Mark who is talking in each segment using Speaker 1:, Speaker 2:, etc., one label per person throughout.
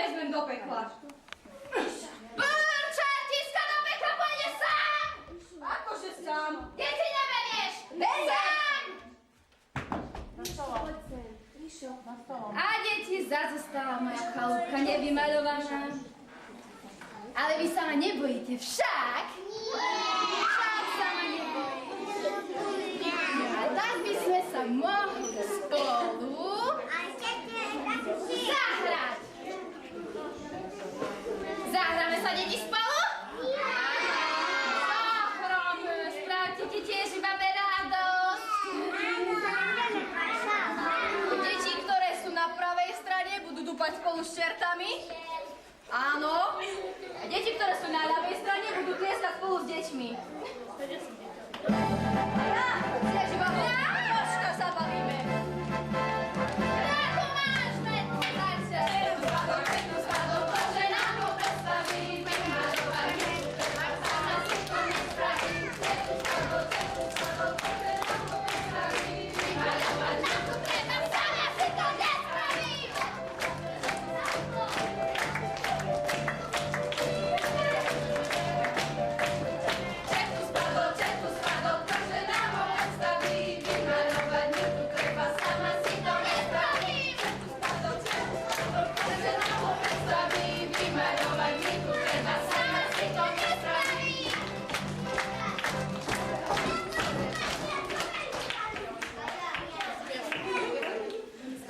Speaker 1: vezmem do pekla.
Speaker 2: Čartiska do pekla pôjde sám!
Speaker 1: Akože sám?
Speaker 2: Deti neberieš! Sám! A deti, zase zostáva moja chalúbka nevymaľovaná. Ale vy sa ma nebojíte, však? Však sa ma nebojíte. A tak by sme sa mohli spolu zahrať. Zahráme sa, deti, spolu? Zahráme, spravte ti tiež, máme radosť. Deti, ktoré sú na pravej strane, budú dúpať spolu s čertami. Áno. A deti, ktoré sú na ľavej strane, budú tlieskať spolu s deťmi. Tiež iba troška sa bavíme. Rádu máš, medce, Četu spadol, to, že nám ho predstavíme. Marovanie, tak sama si to nespravím. Četu spadol, to, že nám ho predstavíme. Marovať nám to treba, sama si to nespravím. Četu spadol, to, že nám ho predstavíme. Marovať mi tu treba, sama si to nespravím. Četu spadol, to, že nám ho predstavíme. Marovať mi tu treba, sama si to nespravím.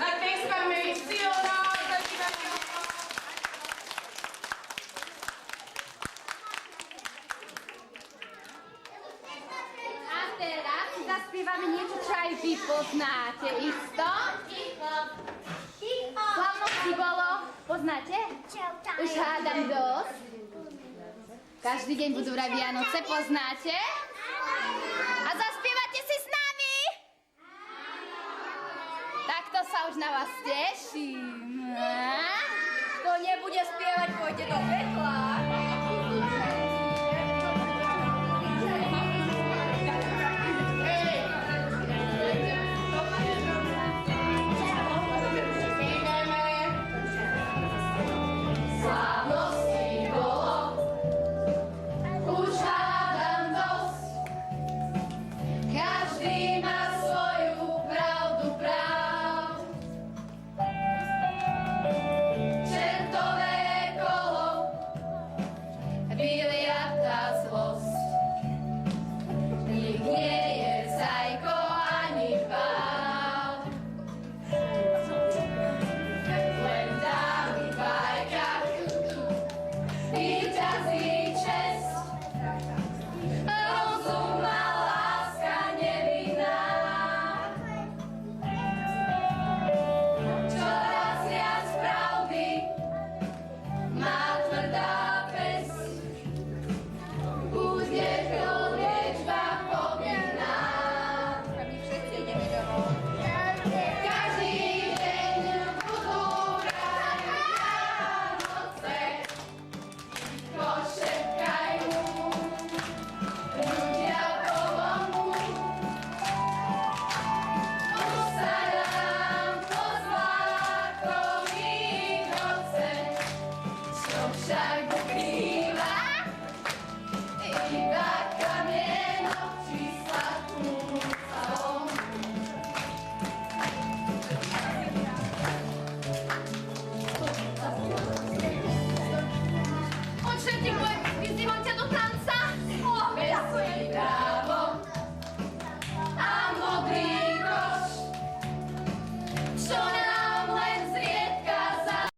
Speaker 1: Tak tlieskame ich silno,
Speaker 2: A teraz si zaspievame niečo, čo aj vy poznáte, isto? Slavnosti bolo, poznáte? Už hádam dosť. Každý deň budú vraj Vianoce, poznáte? A zaspievate si s nami? Takto sa už na vás teším. Kto nebude spievať, pôjde do pekla.